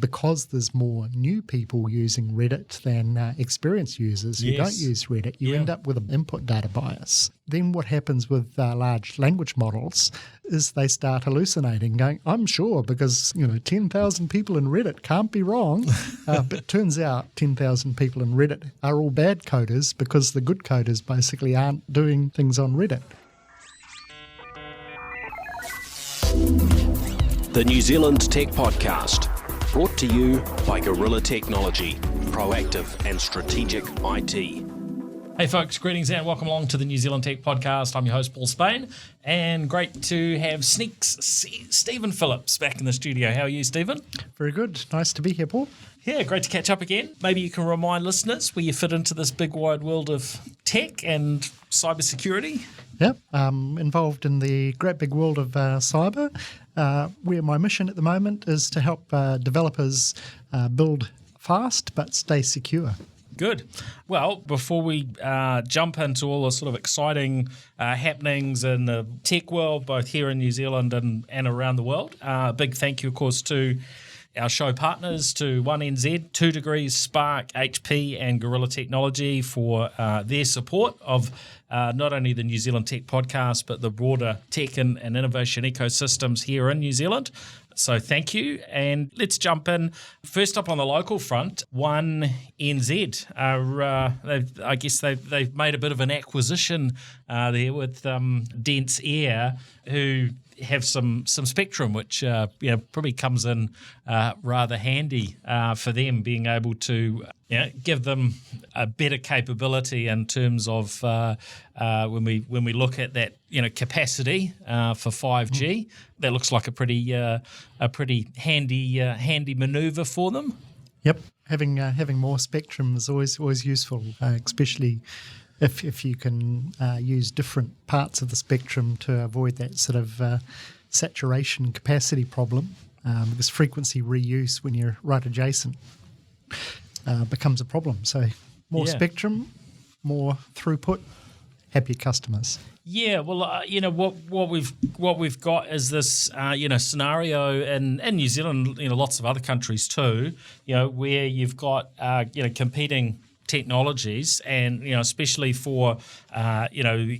because there's more new people using Reddit than experienced users who don't use Reddit, you end up with an input data bias. Then what happens with large language models is they start hallucinating, going, I'm sure, because 10,000 people in Reddit can't be wrong. But it turns out 10,000 people in Reddit are all bad coders because the good coders basically aren't doing things on Reddit. The New Zealand Tech Podcast, brought to you by Gorilla Technology, proactive and strategic IT. Hey folks, greetings and welcome along to the New Zealand Tech Podcast. I'm your host, Paul Spain, and great to have Sneak's Stephen Phillips back in the studio. How are you, Stephen? Very good. Nice to be here, Paul. Yeah, great to catch up again. Maybe you can remind listeners where you fit into this big wide world of tech and cybersecurity. Yep, involved in the great big world of cyber, where my mission at the moment is to help developers build fast but stay secure. Good. Well, before we jump into all the sort of exciting happenings in the tech world, both here in New Zealand and around the world, a big thank you, of course, to our show partners, to 1NZ, 2 Degrees, Spark, HP and Gorilla Technology for their support of not only the New Zealand Tech Podcast, but the broader tech and innovation ecosystems here in New Zealand. So thank you. And let's jump in. First up on the local front, 1NZ. I guess they've made a bit of an acquisition there with Dense Air, who have some spectrum, which probably comes in rather handy for them, being able to give them a better capability in terms of when we look at that capacity for 5G. That looks like a pretty handy manoeuvre for them. Yep, having more spectrum is always useful, especially if you can use different parts of the spectrum to avoid that sort of saturation capacity problem, because frequency reuse when you're right adjacent becomes a problem. So more spectrum, more throughput, happier customers. Yeah, well, what we've got is this scenario in New Zealand, lots of other countries too, where you've got competing technologies, and especially for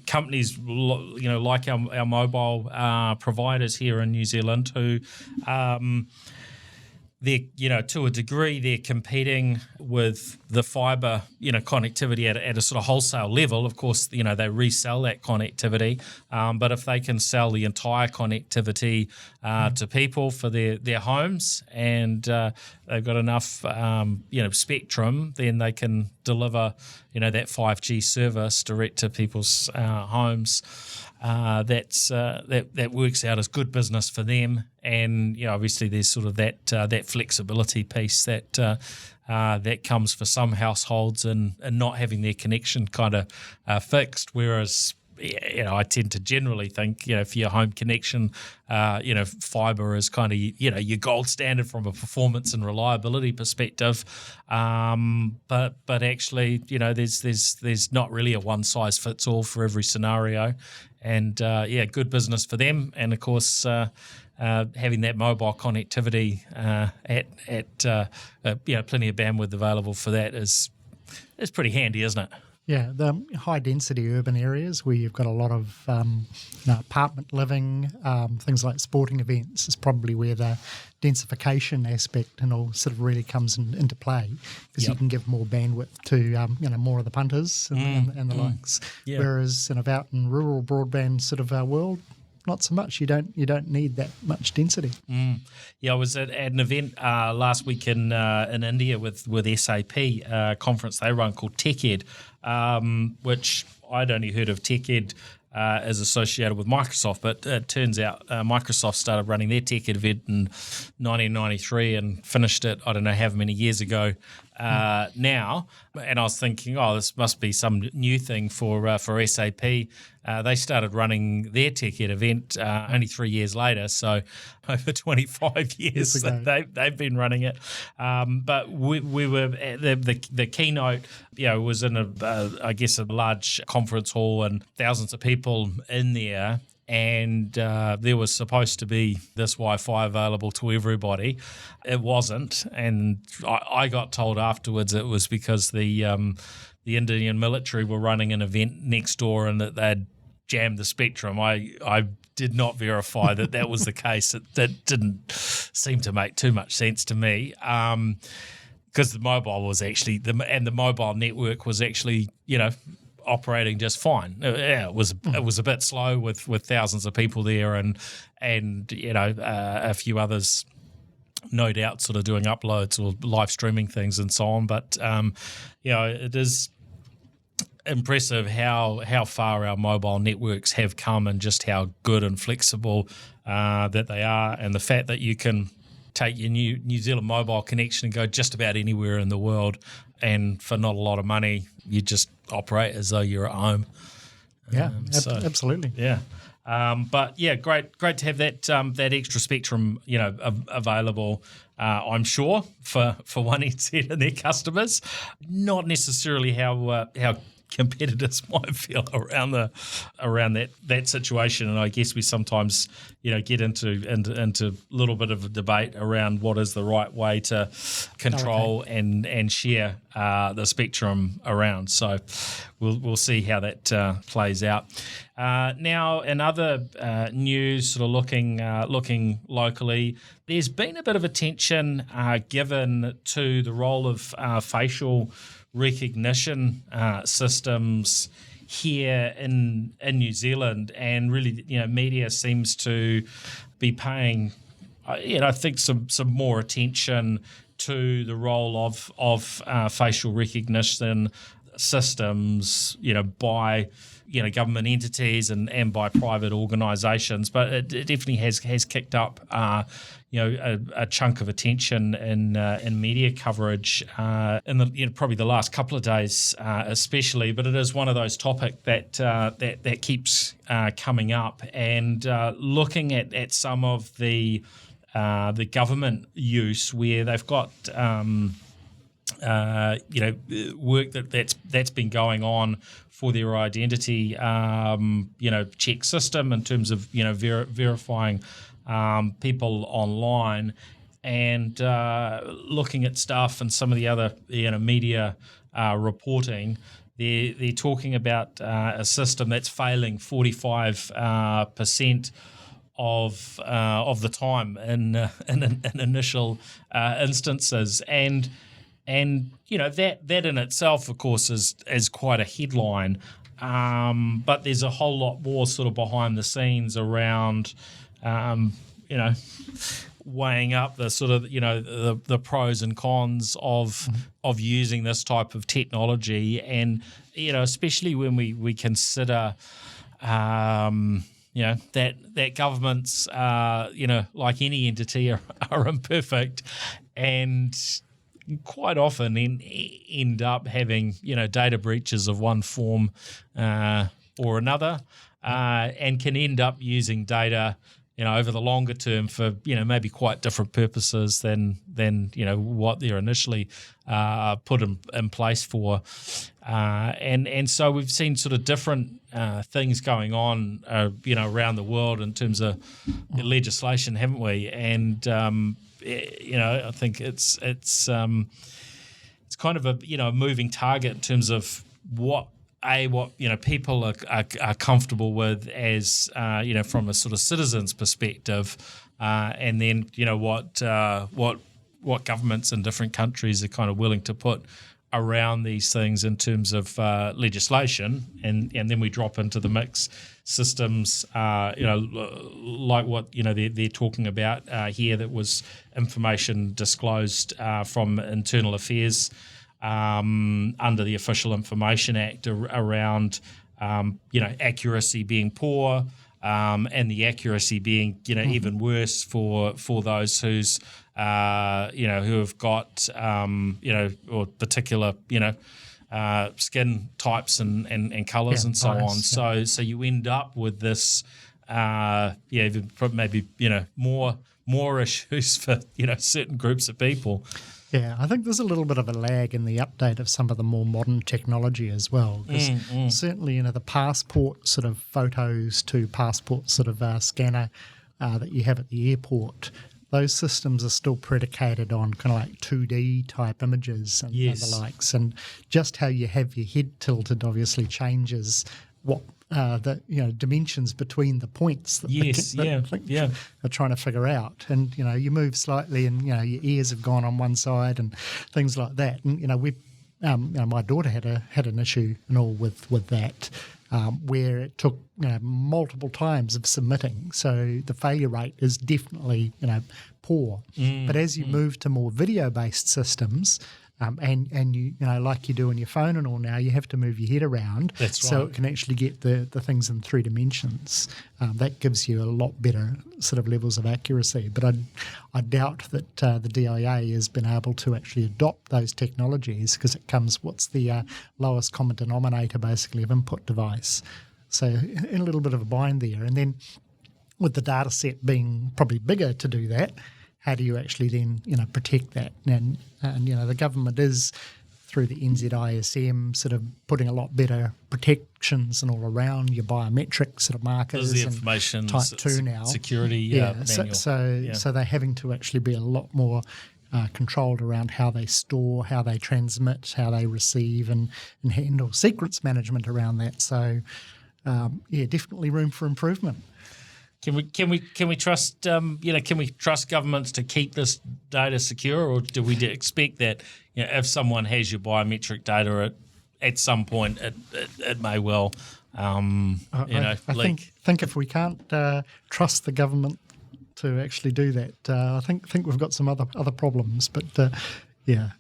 companies like our mobile providers here in New Zealand, who they're to a degree they're competing with the fibre connectivity at a sort of wholesale level. Of course, they resell that connectivity, but if they can sell the entire connectivity to people for their homes, and they've got enough spectrum, then they can deliver that 5G service direct to people's homes. That works out as good business for them, and obviously there's sort of that flexibility piece that comes for some households and not having their connection kind of fixed, whereas I tend to generally think, for your home connection, fibre is kind of, your gold standard from a performance and reliability perspective. But actually, there's not really a one size fits all for every scenario. And good business for them. And of course, having that mobile connectivity at plenty of bandwidth available for that is pretty handy, isn't it? Yeah, the high-density urban areas where you've got a lot of apartment living, things like sporting events is probably where the densification aspect and all sort of really comes into play, because you can give more bandwidth to more of the punters and the likes. Yeah. Whereas out in rural broadband sort of world, not so much. You don't need that much density. Yeah, I was at an event last week in India with SAP, a conference they run called TechEd, which I'd only heard of TechEd as associated with Microsoft, but it turns out Microsoft started running their TechEd event in 1993 and finished it, I don't know how many years ago now. And I was thinking, this must be some new thing for SAP. They started running their TechEd event only 3 years later, so over 25 years they've been running it. But we were at the keynote, was in a large conference hall and thousands of people in there. and there was supposed to be this Wi-Fi available to everybody. It wasn't, and I got told afterwards it was because the Indian military were running an event next door and that they'd jammed the spectrum. I did not verify that was the case. That didn't seem to make too much sense to me. Because the mobile was actually the mobile network was actually, operating just fine. It was a bit slow with thousands of people there and a few others, no doubt, sort of doing uploads or live streaming things and so on. But it is impressive how far our mobile networks have come and just how good and flexible that they are, and the fact that you can take your New Zealand mobile connection and go just about anywhere in the world, and for not a lot of money, you just operate as though you're at home. Yeah, absolutely. Yeah. But yeah, great to have that extra spectrum, available. I'm sure for One NZ and their customers. Not necessarily how competitors might feel around that situation, and I guess we sometimes get into a little bit of a debate around what is the right way to control and share the spectrum around. So we'll see how that plays out. Now, in other news, sort of looking locally, there's been a bit of attention given to the role of facial recognition systems here in New Zealand, and really, media seems to be paying, I think some more attention to the role of facial recognition systems, by government entities and by private organisations. But it definitely has kicked up a chunk of attention in media coverage in the probably the last couple of days, especially. But it is one of those topics that keeps coming up, and looking at some of the government use where they've got work that's been going on for their identity check system in terms of verifying people online, and looking at stuff and some of the other media reporting. They're talking about a system that's failing 45% of the time in initial instances, and that in itself, of course, is quite a headline. But there's a whole lot more sort of behind the scenes around, weighing up the sort of the pros and cons of using this type of technology, and especially when we consider that governments like any entity are imperfect, and quite often end up having data breaches of one form or another, and can end up using data over the longer term for maybe quite different purposes than what they're initially put in place for, and so we've seen sort of different things going on around the world in terms of legislation, haven't we? And I think it's kind of a moving target in terms of what people are comfortable with as from a sort of citizen's perspective, and then what governments in different countries are kind of willing to put around these things in terms of legislation, and then we drop into the mix systems, like what they're talking about here. That was information disclosed from Internal Affairs under the Official Information Act around accuracy being poor, and the accuracy being even worse for those who's who have got or particular skin types and colours and so on. Yeah. So you end up with this maybe more issues for certain groups of people. Yeah, I think there's a little bit of a lag in the update of some of the more modern technology as well. Because certainly, the passport sort of photos to passport sort of scanner that you have at the airport, those systems are still predicated on kind of like 2D type images and the likes. And just how you have your head tilted obviously changes what the dimensions between the points that are trying to figure out. And you move slightly, and your ears have gone on one side and things like that. And we, my daughter had an issue and all with that. Where it took multiple times of submitting, so the failure rate is definitely poor. But as you move to more video-based systems, and you like you do on your phone and all now, you have to move your head around so it can actually get the things in 3 dimensions. That gives you a lot better sort of levels of accuracy. But I doubt that the DIA has been able to actually adopt those technologies, because it comes, what's the lowest common denominator basically of input device. So in a little bit of a bind there. And then with the data set being probably bigger to do that, how do you actually then, protect that? And the government is, through the NZISM, sort of putting a lot better protections and all around your biometric sort of markers. There's the information Type 2 now. Security manual. So they're having to actually be a lot more controlled around how they store, how they transmit, how they receive, and handle sequence management around that. So, definitely room for improvement. Can we trust can we trust governments to keep this data secure, or do we expect that if someone has your biometric data at some point it may well I think if we can't trust the government to actually do that, I think we've got some other problems. But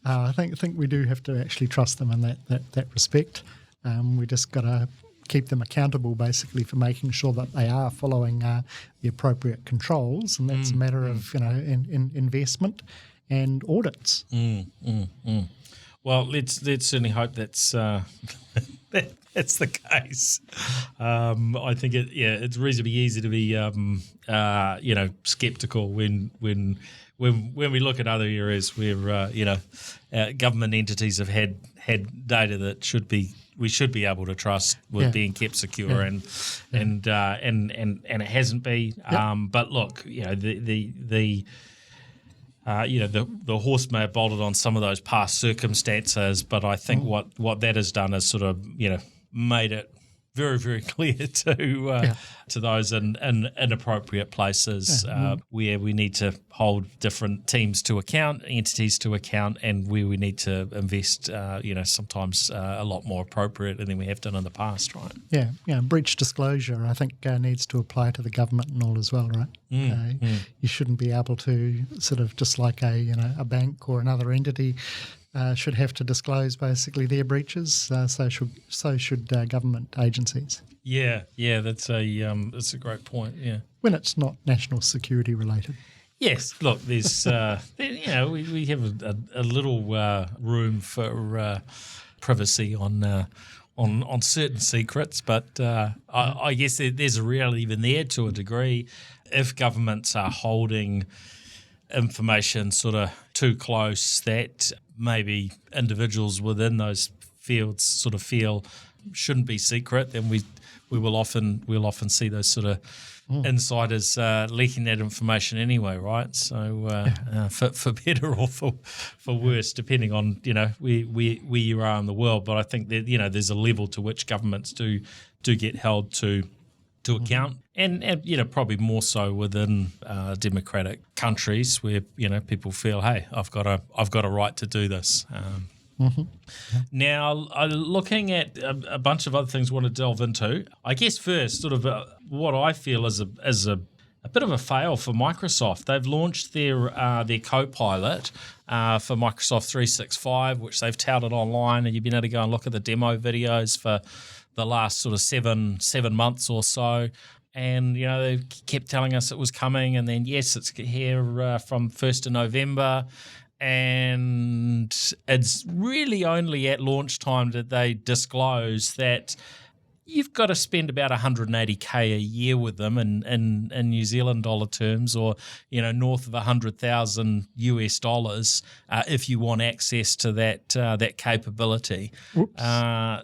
I think we do have to actually trust them in that respect. We just got to keep them accountable basically for making sure that they are following the appropriate controls, and that's a matter of in investment and audits. Well, let's certainly hope that's that's the case. I think it's reasonably easy to be skeptical when we look at other areas where government entities have had data that we should be able to trust with being kept secure, and it hasn't been. But look, the horse may have bolted on some of those past circumstances, but I think what that has done is sort of made it very, very clear to those in inappropriate places where we need to hold different teams to account, entities to account, and where we need to invest, sometimes a lot more appropriate than we have done in the past, right? Yeah, breach disclosure, I think, needs to apply to the government and all as well, right? You shouldn't be able to sort of, just like a bank or another entity, should have to disclose basically their breaches. So should government agencies. Yeah, that's a great point. Yeah, when it's not national security related. Yes, look, there's we have a little room for privacy on certain secrets, but I guess there's a reality even there to a degree. If governments are holding information sort of too close that maybe individuals within those fields sort of feel shouldn't be secret, then we'll often see those sort of insiders leaking that information anyway, right? So for better or for worse, depending on where you are in the world. But I think that there's a level to which governments do get held to account, and probably more so within democratic countries where people feel, hey, I've got a right to do this. Now, looking at a bunch of other things I want to delve into, I guess first, sort of what I feel is a bit of a fail for Microsoft. They've launched their Copilot for Microsoft 365, which they've touted online, and you've been able to go and look at the demo videos for the last sort of seven months or so. And, they kept telling us it was coming, and then, yes, it's here from 1st of November. And it's really only at launch time did they disclose that, you've got to spend about $180K a year with them in New Zealand dollar terms, or north of $100,000 US if you want access to that capability.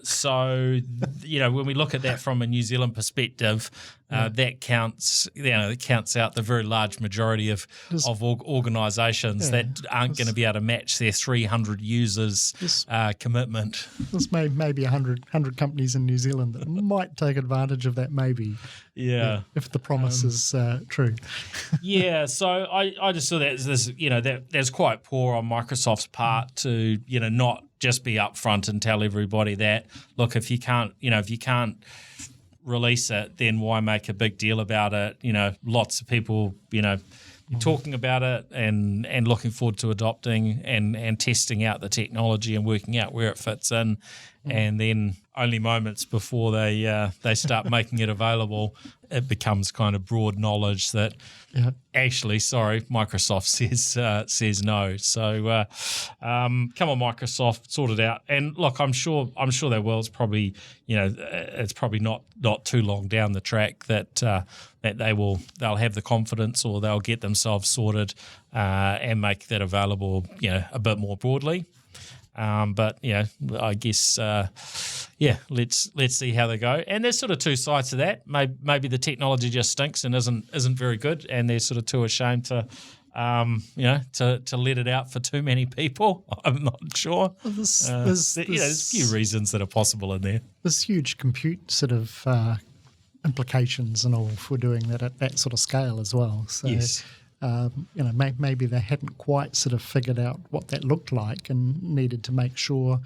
So when we look at that from a New Zealand perspective, that counts. It counts out the very large majority of organisations that aren't going to be able to match their 300 users commitment. There's maybe 100 companies in New Zealand that might take advantage of that. Maybe, if the promise is true. So I just saw that as this, that's quite poor on Microsoft's part to not just be upfront and tell everybody that, look, if you can't release it, then why make a big deal about it? Lots of people, talking about it and looking forward to adopting and testing out the technology and working out where it fits in. And then only moments before they start making it available, it becomes kind of broad knowledge that actually, sorry, Microsoft says no. So come on, Microsoft, sort it out. And look, I'm sure they will. It's probably it's probably not too long down the track that they'll have the confidence, or they'll get themselves sorted and make that available a bit more broadly. But I guess let's see how they go. And there's sort of two sides to that. Maybe the technology just stinks and isn't very good, and they're sort of too ashamed to let it out for too many people. I'm not sure. There's a few reasons that are possible in there. There's huge compute sort of implications and all for doing that at that sort of scale as well. So. Yes. Maybe they hadn't quite sort of figured out what that looked like and needed to make sure,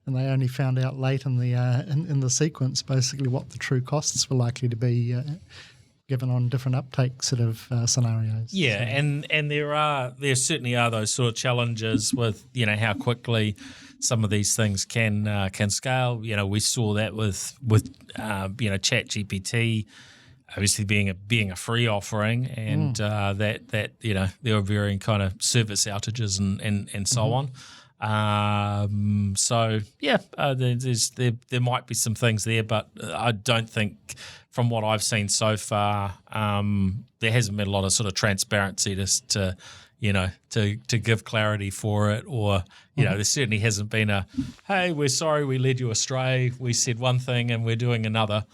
and they only found out late in the in the sequence basically what the true costs were likely to be given on different uptake sort of scenarios. Yeah, so. and there certainly are those sort of challenges with how quickly some of these things can scale. We saw that with ChatGPT. Obviously, being a free offering, and that there were varying kind of service outages and so on. There might be some things there, but I don't think, from what I've seen so far, there hasn't been a lot of sort of transparency to give clarity for it, or there certainly hasn't been a, hey, we're sorry we led you astray. We said one thing and we're doing another.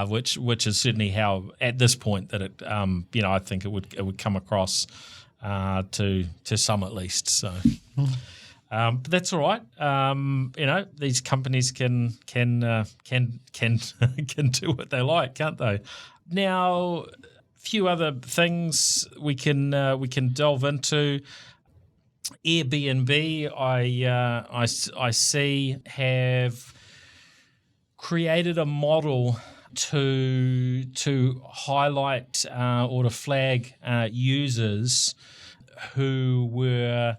Which is certainly how, at this point, that it I think it would come across to some at least. So, but that's all right. These companies can do what they like, can't they? Now, a few other things we can delve into. Airbnb, I see have created a model to highlight or to flag users who were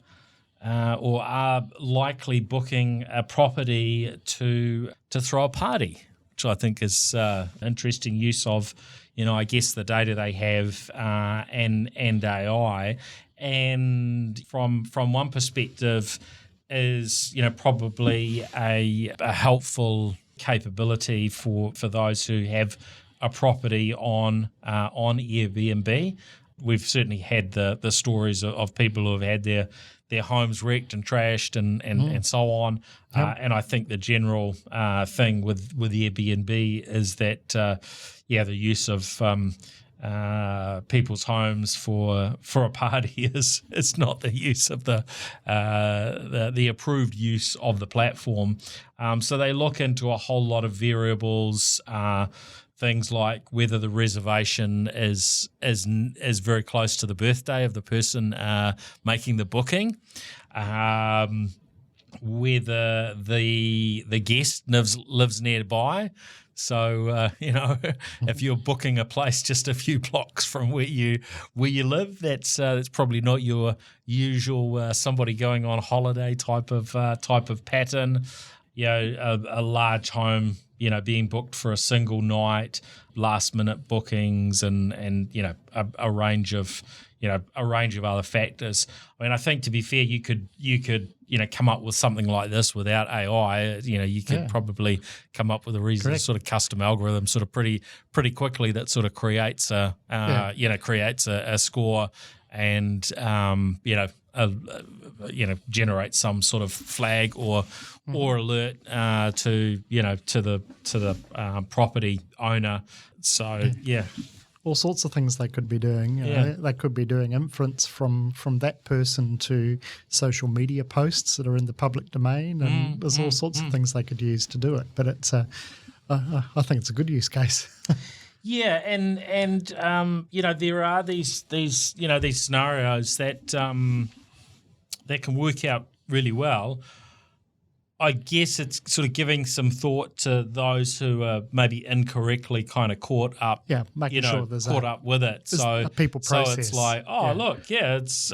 or are likely booking a property to throw a party, which I think is interesting use of, I guess the data they have and AI. And from one perspective is, probably a helpful capability for those who have a property on Airbnb. We've certainly had the stories of people who have had their homes wrecked and trashed and so on. Yep. And I think the general thing with Airbnb is that the use of people's homes for a party is not the use of the approved use of the platform. So they look into a whole lot of variables, things like whether the reservation is very close to the birthday of the person making the booking, whether the guest lives nearby. So if you're booking a place just a few blocks from where you live, that's probably not your usual somebody going on holiday type of pattern. A large home being booked for a single night, last minute bookings, and a range of other factors. I mean, I think, to be fair, you could come up with something like this without AI. You could probably come up with a reasonable sort of custom algorithm sort of pretty quickly that sort of creates a score and generate some sort of flag or alert to the property owner. So all sorts of things they could be doing. They could be doing inference from that person to social media posts that are in the public domain, and there's all sorts of things they could use to do it. But it's I think it's a good use case. Yeah, and there are these scenarios that can work out really well. I guess it's sort of giving some thought to those who are maybe incorrectly kind of caught up. Yeah, making sure there's caught up with it. So a people process. So it's like, it's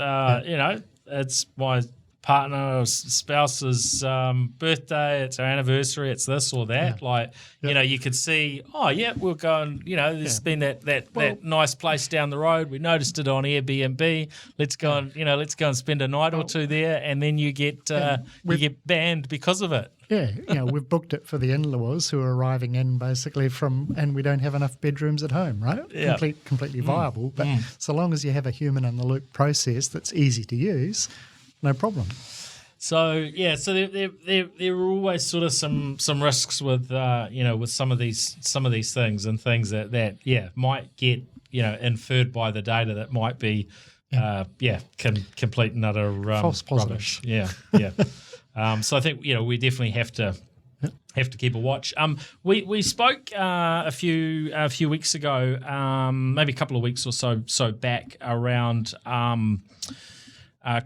it's my partner or spouse's birthday, it's our anniversary, it's this or that. You could see, we'll go and, there's been that nice place down the road. We noticed it on Airbnb. Let's go and spend a night or two there, and then you get banned because of it. Yeah, we've booked it for the in-laws who are arriving in basically and we don't have enough bedrooms at home, right? Yeah. Completely viable. But so long as you have a human-in-the-loop process that's easy to use, no problem. So there are always sort of some risks with with some of these things and things that might get inferred by the data that might be complete and utter false rubbish. Yeah. So I think we definitely have to keep a watch. We spoke a few weeks ago, maybe a couple of weeks or so back around.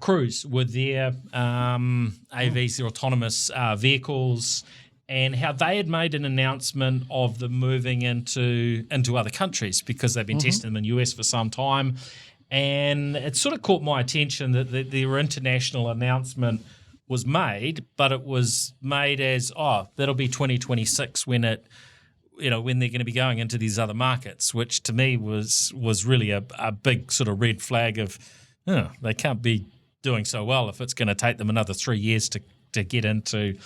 Cruise with their AVs, their autonomous vehicles, and how they had made an announcement of them moving into other countries because they've been testing them in the US for some time. And it sort of caught my attention that their international announcement was made, but it was made as, that'll be 2026 when they're going to be going into these other markets, which to me was really a big sort of red flag of, they can't be doing so well if it's going to take them another 3 years to get into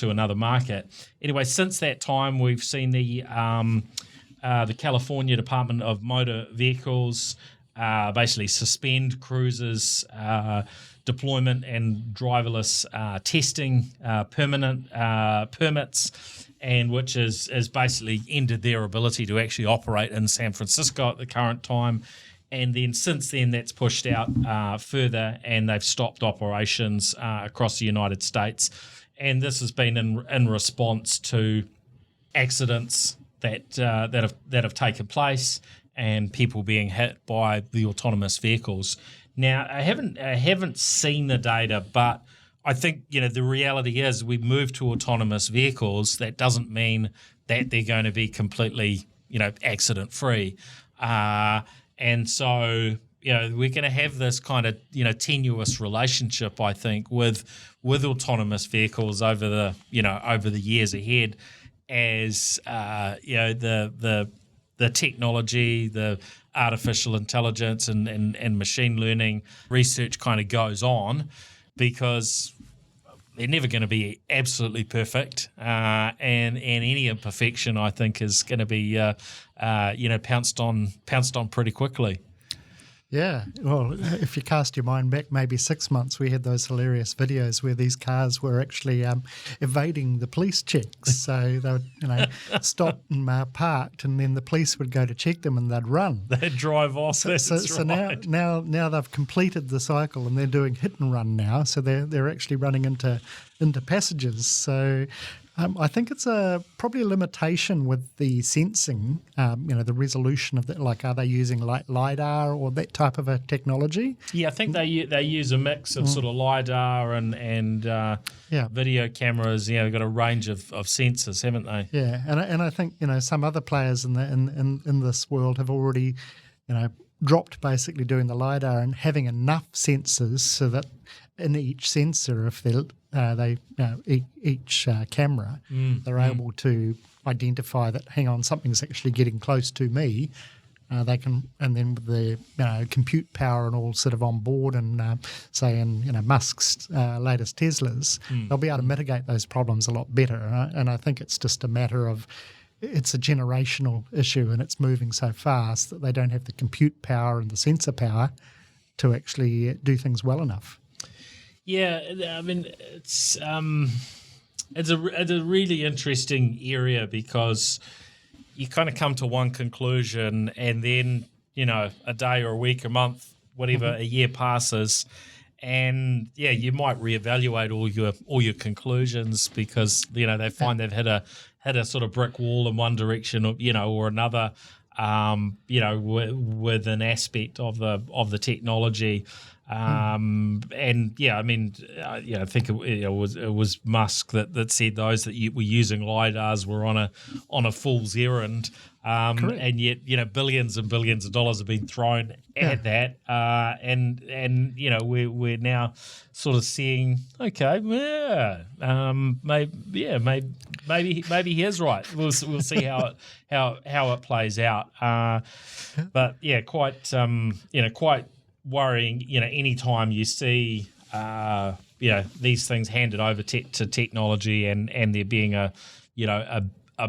another market. Anyway, since that time, we've seen the California Department of Motor Vehicles basically suspend Cruise's deployment and driverless testing permits, and which is basically ended their ability to actually operate in San Francisco at the current time. And then since then, that's pushed out further, and they've stopped operations across the United States. And this has been in response to accidents that have taken place and people being hit by the autonomous vehicles. Now, I haven't seen the data, but I think the reality is we move to autonomous vehicles. That doesn't mean that they're going to be completely accident free. And so, we're going to have this kind of, tenuous relationship, I think, with autonomous vehicles over the years ahead, as the technology, the artificial intelligence and machine learning research kind of goes on, because they're never going to be absolutely perfect, and any imperfection, I think, is going to be pounced on pretty quickly. Yeah, well, if you cast your mind back maybe 6 months, we had those hilarious videos where these cars were actually evading the police checks. So they would, stop and parked, and then the police would go to check them and they'd run. They'd drive off. So now they've completed the cycle and they're doing hit and run now. So they're actually running into passages. So I think it's probably a limitation with the sensing, the resolution of that. Like, are they using LiDAR or that type of a technology? Yeah, I think they use a mix of sort of LiDAR and video cameras. They've got a range of sensors, haven't they? Yeah, and I think some other players in this world have already dropped basically doing the LiDAR and having enough sensors so that in each sensor, if each camera, they're able to identify that, hang on, something's actually getting close to me, they can, and then with the compute power and all sort of on board, and say in Musk's latest Teslas, they'll be able to mitigate those problems a lot better. And I think it's just a matter of, it's a generational issue, and it's moving so fast that they don't have the compute power and the sensor power to actually do things well enough. Yeah, I mean, it's a really interesting area, because you kind of come to one conclusion, and then, a day or a week, a month, whatever, a year passes, and you might reevaluate all your conclusions, because they find they've hit a sort of brick wall in one direction, or another, with an aspect of the technology. I think it was Musk that said those that were using LiDARs were on a fool's errand, and yet billions and billions of dollars have been thrown at that, and we're now sort of seeing, okay, maybe he is right. We'll see how it plays out, but quite worrying, any time you see, these things handed over to technology and there being a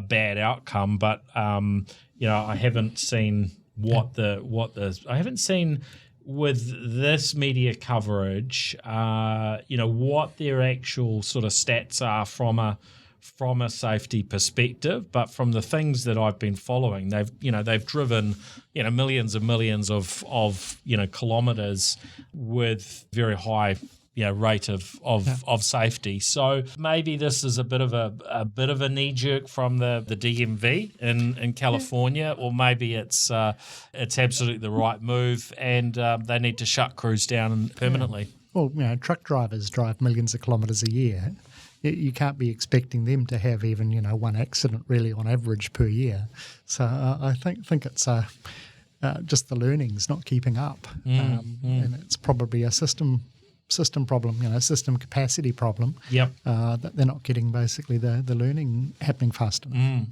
bad outcome. But, I haven't seen I haven't seen with this media coverage, what their actual sort of stats are from a safety perspective, but from the things that I've been following, they've driven millions and millions of kilometres with very high rate of safety. So maybe this is a bit of a knee jerk from the DMV in California, or maybe it's absolutely the right move, and they need to shut crews down permanently. Well, truck drivers drive millions of kilometres a year. You can't be expecting them to have even one accident really on average per year. So I think it's just the learning's not keeping up, and it's probably a system problem, system capacity problem. Yep. That they're not getting basically the learning happening fast enough.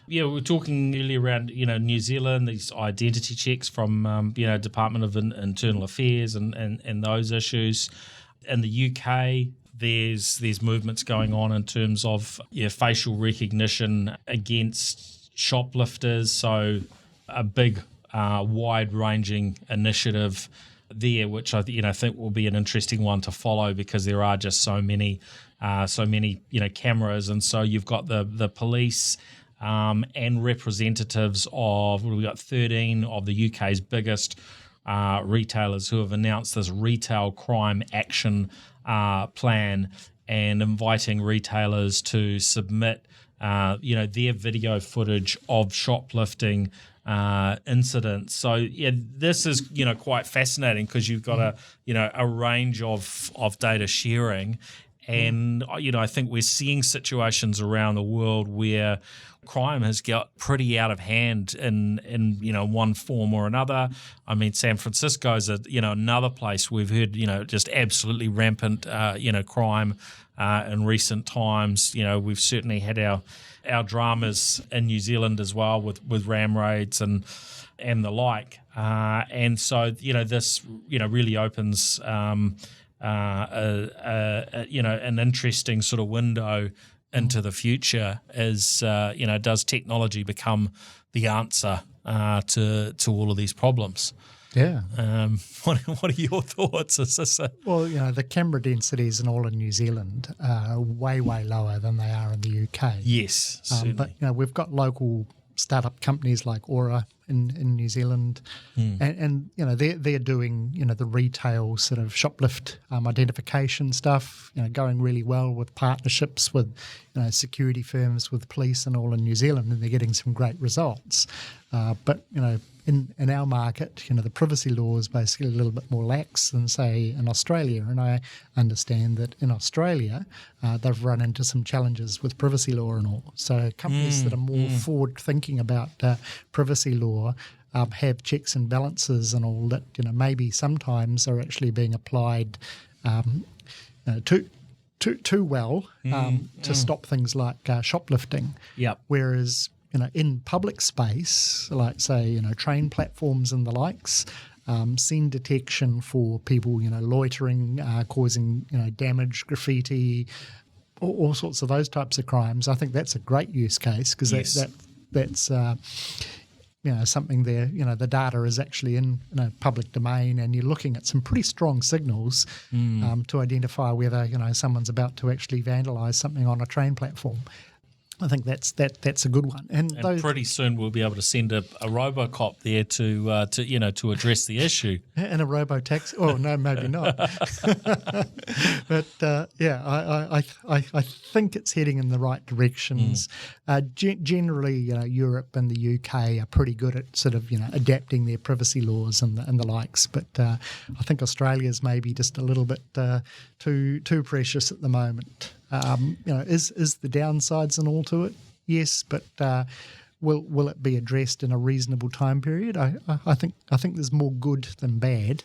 Yeah, we were talking earlier around New Zealand, these identity checks from Department of Internal Affairs and those issues. In the UK, there's movements going on in terms of facial recognition against shoplifters. So a big, wide-ranging initiative there, which I think will be an interesting one to follow, because there are just so many cameras, and so you've got the police and representatives of, we've got 13 of the UK's biggest retailers who have announced this retail crime action plan, and inviting retailers to submit their video footage of shoplifting incidents. So this is quite fascinating, because you've got a range of data sharing, and I think we're seeing situations around the world where crime has got pretty out of hand in one form or another. I mean, San Francisco is another place we've heard just absolutely rampant crime in recent times. We've certainly had our dramas in New Zealand as well with ram raids and the like, and so this really opens an interesting sort of window into the future. Is does technology become the answer to all of these problems? Yeah. What are your thoughts? Well, the camera densities and all in New Zealand are way lower than they are in the UK. Yes, certainly. But we've got local startup companies like Aura in New Zealand, and they're doing the retail sort of shoplift identification stuff, going really well with partnerships with security firms, with police and all in New Zealand, and they're getting some great results. But in our market, the privacy law is basically a little bit more lax than, say, in Australia. And I understand that in Australia, they've run into some challenges with privacy law and all. So companies that are more forward-thinking about privacy law have checks and balances and all that, maybe sometimes are actually being applied too well to stop things like shoplifting. Yep. Whereas, in public space, like say, train platforms and the likes, scene detection for people, loitering, causing, damage, graffiti, all sorts of those types of crimes. I think that's a great use case because that's something there. The data is actually in public domain, and you're looking at some pretty strong signals to identify whether someone's about to actually vandalise something on a train platform. I think that's a good one, and pretty soon we'll be able to send a RoboCop there to address the issue. And a robo-taxi. Oh no, maybe not. But I think it's heading in the right directions. Generally, Europe and the UK are pretty good at sort of adapting their privacy laws and the likes. But I think Australia's maybe just a little bit too precious at the moment. Is the downsides and all to it? Yes, but will it be addressed in a reasonable time period? I think there's more good than bad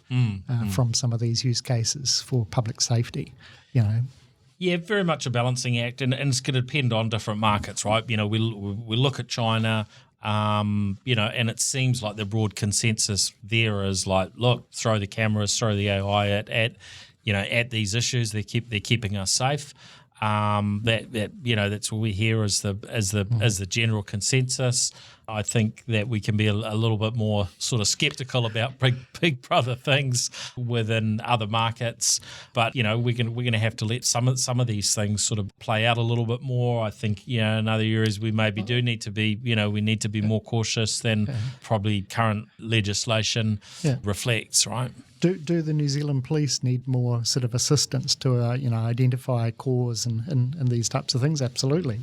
from some of these use cases for public safety. Yeah, very much a balancing act, and it's going to depend on different markets, right? We look at China. And it seems like the broad consensus there is like, look, throw the cameras, throw the AI at these issues. They're keeping us safe. That's what we hear as the general consensus. I think that we can be a little bit more sort of skeptical about big brother things within other markets, but we're going to have to let some of these things sort of play out a little bit more. I think in other areas we maybe do need to be we need to be more cautious than probably current legislation reflects, right? Do the New Zealand police need more sort of assistance to identify cause and these types of things? Absolutely,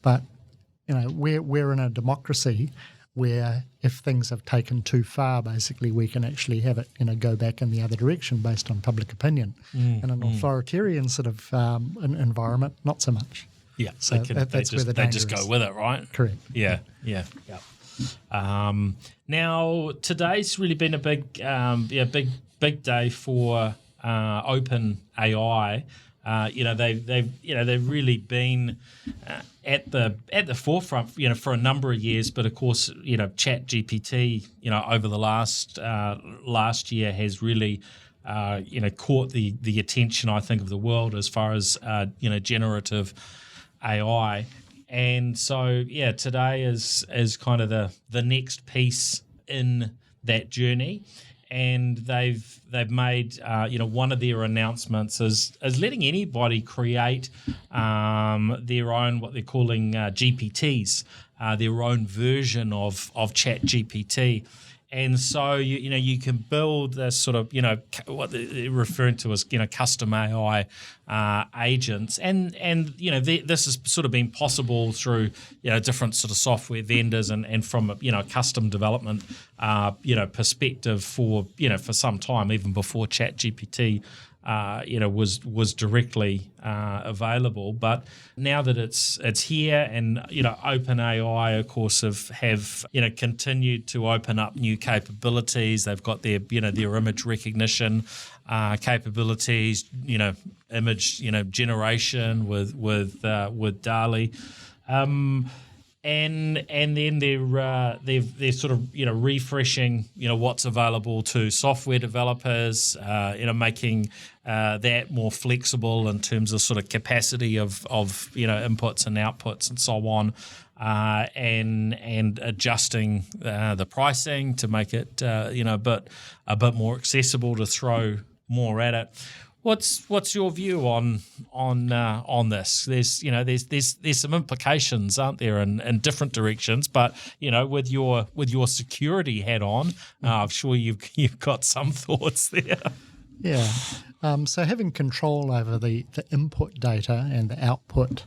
but we're in a democracy where if things have taken too far, basically we can actually have it go back in the other direction based on public opinion. In an authoritarian sort of environment, not so much. Yeah, so that's where the danger is. They just go with it, right? Correct. Yeah. Now today's really been a big day for Open AI. They've really been at the forefront, for a number of years. But of course, ChatGPT, over the last year has really, caught the attention, I think, of the world as far as generative AI. And so, today is kind of the next piece in that journey. And they've made one of their announcements is letting anybody create their own, what they're calling GPTs, their own version of ChatGPT. And so you can build this sort of what they're referring to as custom AI agents, and this has sort of been possible through different sort of software vendors and from a custom development perspective for some time, even before ChatGPT was directly available. But now that it's here, and OpenAI, of course, have continued to open up new capabilities. They've got their their image recognition capabilities, image generation with DALL-E. And then they're sort of refreshing what's available to software developers, making that more flexible in terms of sort of capacity of inputs and outputs and so on, and adjusting the pricing to make it a bit more accessible, to throw more at it. What's your view on this? There's some implications, aren't there, in different directions. But with your security hat on, I'm sure you've got some thoughts there. Yeah. So having control over the input data and the output,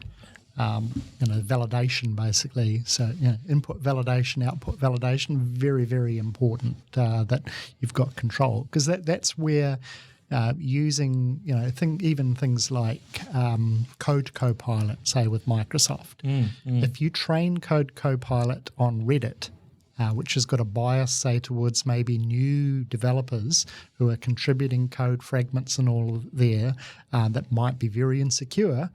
validation basically. So input validation, output validation, very, very important that you've got control, because that's where. Using even things like Code Copilot, say with Microsoft. If you train Code Copilot on Reddit, which has got a bias, say, towards maybe new developers who are contributing code fragments and all there that might be very insecure.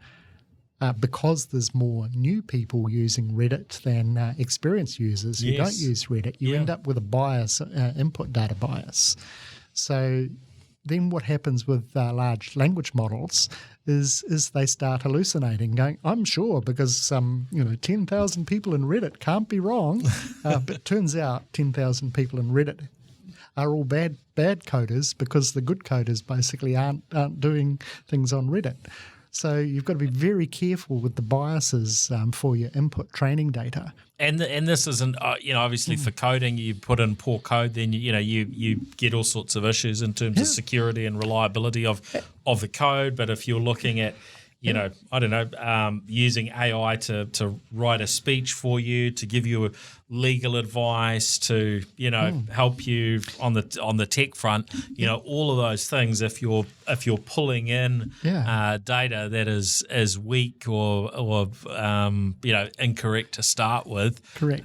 Because there's more new people using Reddit than experienced users who don't use Reddit, you end up with a bias, input data bias. So then what happens with large language models is they start hallucinating, going, I'm sure because 10,000 people in Reddit can't be wrong. But it turns out 10,000 people in Reddit are all bad coders because the good coders basically aren't doing things on Reddit. So you've got to be very careful with the biases for your input training data. And this isn't, obviously for coding, you put in poor code, then you get all sorts of issues in terms of security and reliability of the code. But if you're looking at, using AI to write a speech for you, to give you legal advice, to help you on the tech front, all of those things. If you're pulling in data that is weak or incorrect to start with, correct,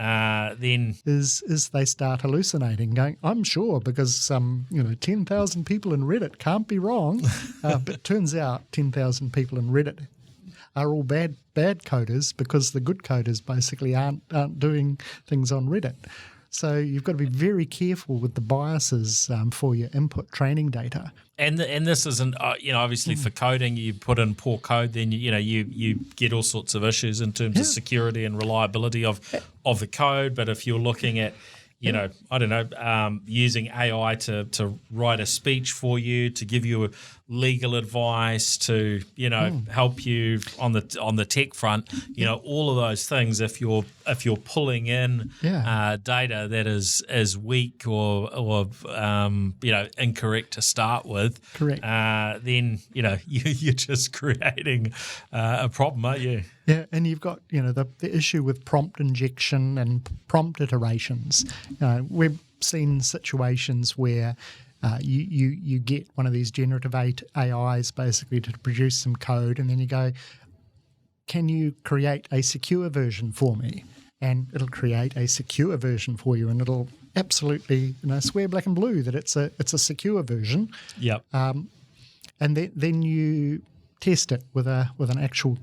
then is they start hallucinating, going, I'm sure because 10,000 people in Reddit can't be wrong, but it turns out 10,000 people in Reddit are all bad coders because the good coders basically aren't doing things on Reddit. So you've got to be very careful with the biases for your input training data. And this isn't, obviously for coding, you put in poor code, then you get all sorts of issues in terms of security and reliability of the code. But if you're looking at using AI to write a speech for you, to give you legal advice, to help you on the tech front, all of those things. If you're pulling in data that is weak or incorrect to start with, correct, then you're just creating a problem, aren't you? Yeah, and you've got the issue with prompt injection and prompt iterations. We've seen situations where you get one of these generative AIs basically to produce some code, and then you go, can you create a secure version for me? And it'll create a secure version for you, and it'll absolutely swear black and blue that it's a secure version. Yep. And then you test it with an actual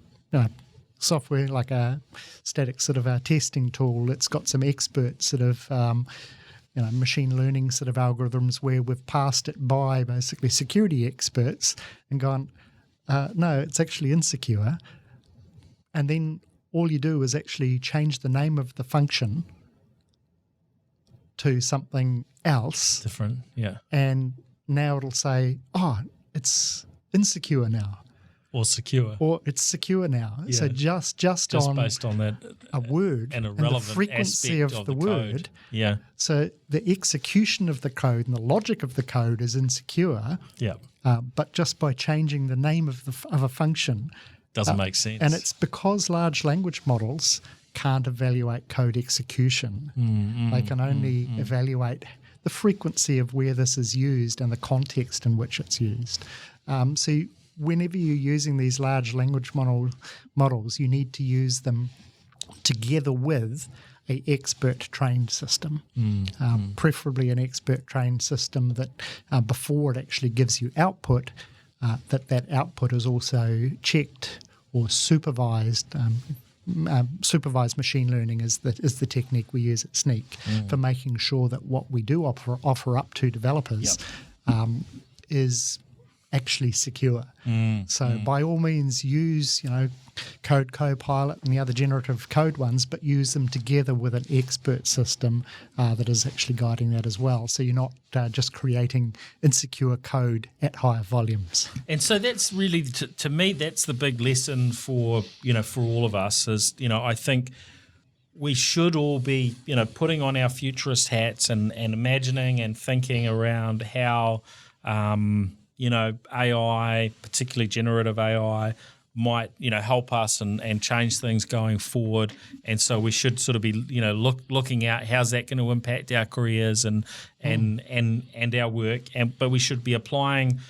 software, like a static sort of a testing tool. It's got some expert sort of machine learning sort of algorithms where we've passed it by basically security experts and gone, no, it's actually insecure. And then all you do is actually change the name of the function to something else. Different, yeah. And now it'll say, it's insecure now. Or secure. Or it's secure now. Yeah. So just on based on that a word and a and relevant the frequency aspect of the code. word. Yeah. So the execution of the code and the logic of the code is insecure. Yeah. But just by changing the name of a function doesn't make sense. And it's because large language models can't evaluate code execution. They can only evaluate the frequency of where this is used and the context in which it's used. So whenever you're using these large language models, you need to use them together with an expert trained system, preferably an expert trained system that before it actually gives you output, that output is also checked or supervised. Supervised machine learning is the technique we use at Snyk for making sure that what we do offer up to developers is actually secure. So by all means use Code Copilot and the other generative code ones, but use them together with an expert system that is actually guiding that as well. So you're not just creating insecure code at higher volumes. And so that's really, to me, that's the big lesson for all of us is, I think we should all be, putting on our futurist hats and imagining and thinking around how, AI, particularly generative AI, might help us and change things going forward. And so we should sort of be looking out how's that going to impact our careers and our work. But we should be applying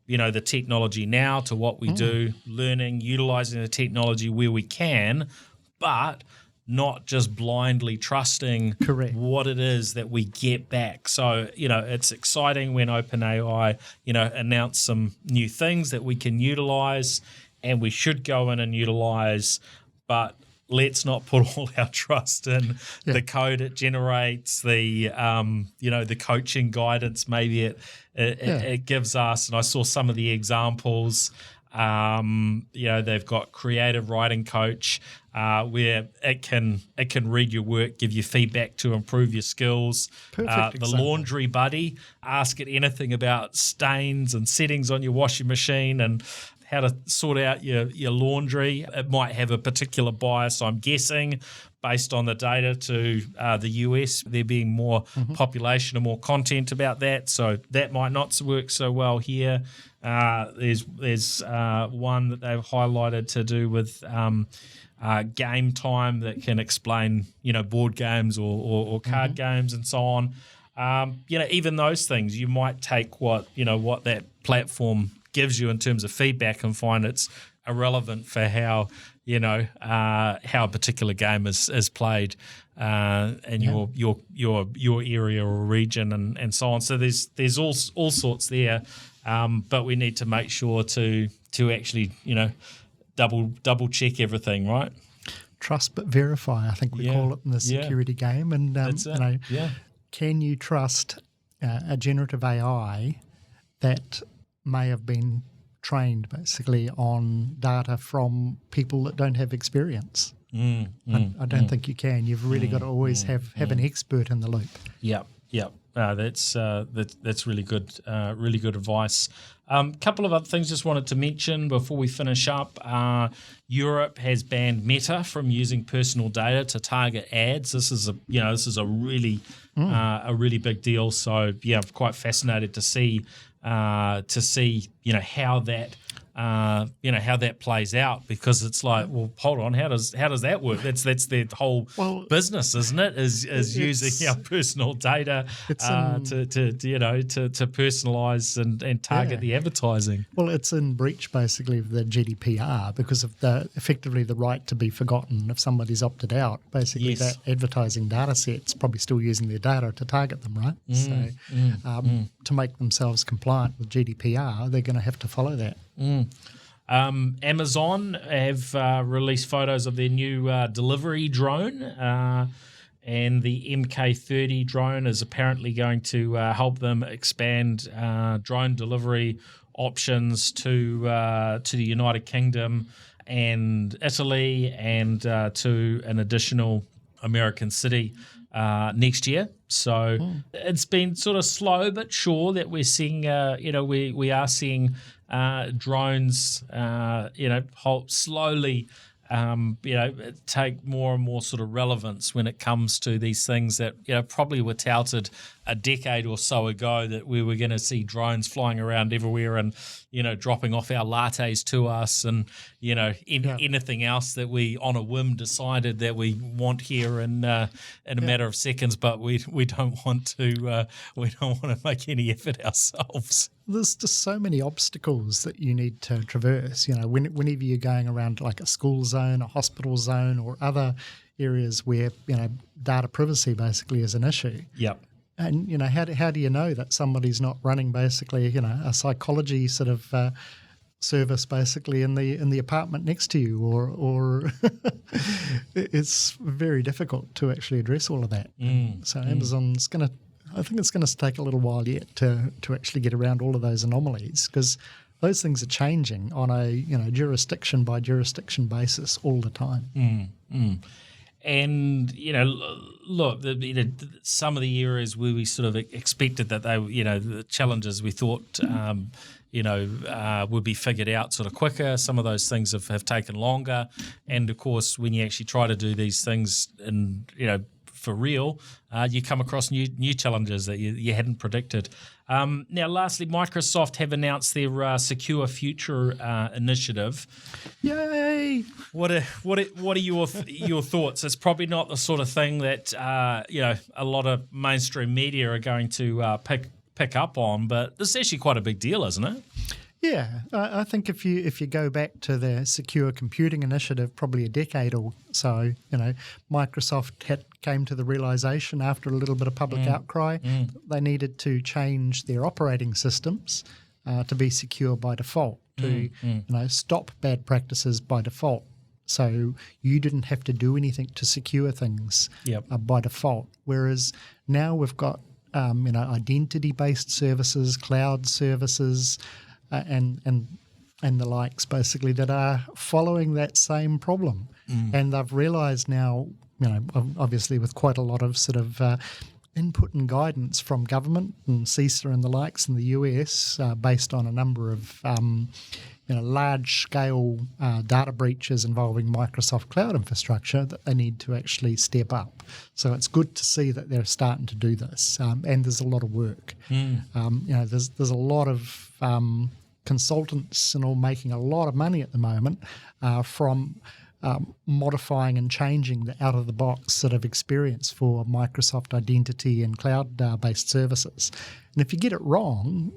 the technology now to what we do, learning, utilizing the technology where we can, but not just blindly trusting Correct. what it is that we get back. So, it's exciting when OpenAI, announce some new things that we can utilize and we should go in and utilize, but let's not put all our trust in the code it generates, the the coaching guidance maybe it gives us. And I saw some of the examples. They've got Creative Writing Coach, where it can read your work, give you feedback to improve your skills. Perfect the example. Laundry Buddy, ask it anything about stains and settings on your washing machine and how to sort out your laundry. It might have a particular bias, I'm guessing, based on the data to the US, there being more population and more content about that. So that might not work so well here. There's one that they've highlighted to do with game time that can explain, board games or card games and so on. Even those things, you might take what that platform gives you in terms of feedback and find it's irrelevant for how a particular game is played in your area or region and so on. So there's all sorts there, but we need to make sure to actually double check everything, right? Trust but verify, I think we call it in the security game. And can you trust a generative AI that may have been trained basically on data from people that don't have experience? I don't think you can. You've really got to always have an expert in the loop. Yep. That's really good advice. Couple of other things just wanted to mention before we finish up. Europe has banned Meta from using personal data to target ads. This is a really big deal. So I'm quite fascinated to see how that how that plays out, because it's like, well, hold on, how does that work? That's their whole business, isn't it? Is using our personal data to personalize and target the advertising. Well, it's in breach basically of the GDPR because of effectively the right to be forgotten if somebody's opted out. Basically, that advertising data set's probably still using their data to target them, right? To make themselves compliant with GDPR, they're going to have to follow that. Amazon have released photos of their new delivery drone, and the MK30 drone is apparently going to help them expand drone delivery options to the United Kingdom and Italy, and to an additional American city next year. So it's been sort of slow but sure that we're seeing, we are seeing drones, slowly, take more and more sort of relevance when it comes to these things that, probably were touted a decade or so ago, that we were going to see drones flying around everywhere and, dropping off our lattes to us and, anything else that we on a whim decided that we want here in a matter of seconds, but we don't want to make any effort ourselves. There's just so many obstacles that you need to traverse. Whenever you're going around like a school zone, a hospital zone, or other areas where data privacy basically is an issue. Yep. And how do you know that somebody's not running basically a psychology sort of service basically in the apartment next to you, or it's very difficult to actually address all of that. So Amazon's I think it's going to take a little while yet to actually get around all of those anomalies, because those things are changing on a jurisdiction by jurisdiction basis all the time. And look, some of the areas where we sort of expected that they, the challenges we thought, would be figured out sort of quicker. Some of those things have taken longer, and of course, when you actually try to do these things and for real, you come across new challenges that you hadn't predicted. Now, lastly, Microsoft have announced their Secure Future initiative. Yay! What are your thoughts? It's probably not the sort of thing that a lot of mainstream media are going to pick up on, but this is actually quite a big deal, isn't it? Yeah, I think if you go back to the Secure Computing Initiative, probably a decade or so, Microsoft came to the realization after a little bit of public outcry they needed to change their operating systems to be secure by default, to stop bad practices by default. So you didn't have to do anything to secure things by default. Whereas now we've got identity-based services, cloud services, and the likes, basically, that are following that same problem. And they've realised now, obviously with quite a lot of sort of input and guidance from government and CISA and the likes in the US, based on a number of large-scale data breaches involving Microsoft cloud infrastructure, that they need to actually step up. So it's good to see that they're starting to do this, and there's a lot of work. There's a lot of consultants and all making a lot of money at the moment from modifying and changing the out-of-the-box sort of experience for Microsoft identity and cloud-based services. And if you get it wrong,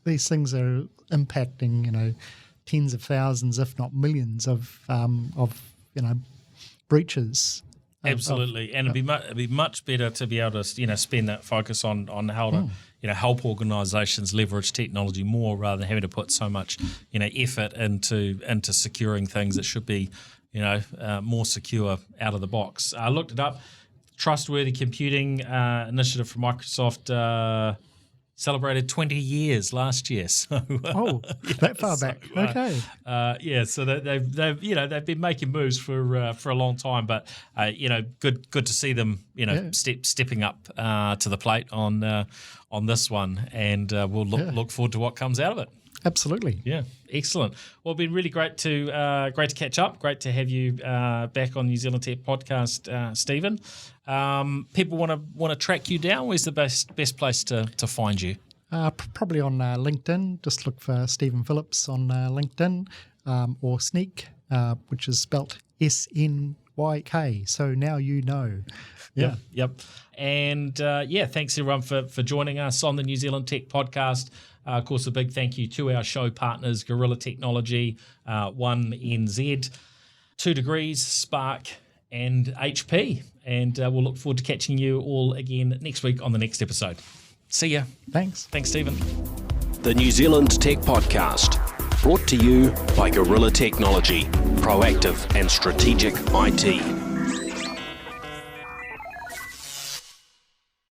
these things are impacting, tens of thousands, if not millions, of breaches. Absolutely, and it'd be much better to be able to spend that focus on how to help organisations leverage technology more, rather than having to put so much effort into securing things that should be more secure out of the box. I looked it up. Trustworthy Computing Initiative from Microsoft celebrated 20 years last year. So that far back. Okay. So they've been making moves for a long time, but good to see them stepping up to the plate on this one, and we'll look forward to what comes out of it. Absolutely. Yeah, excellent. Well, it's been really great to catch up. Great to have you back on New Zealand Tech Podcast, Stephen. People want to track you down. Where's the best place to find you? Probably on LinkedIn. Just look for Stephen Phillips on LinkedIn, or Sneak, which is spelt SNYK. So now you know. Yeah. Yep. And thanks everyone for joining us on the New Zealand Tech Podcast. Of course, a big thank you to our show partners, Gorilla Technology, 1NZ, 2 Degrees, Spark, and HP. And we'll look forward to catching you all again next week on the next episode. See ya. Thanks. Thanks, Stephen. The New Zealand Tech Podcast, brought to you by Gorilla Technology, proactive and strategic IT.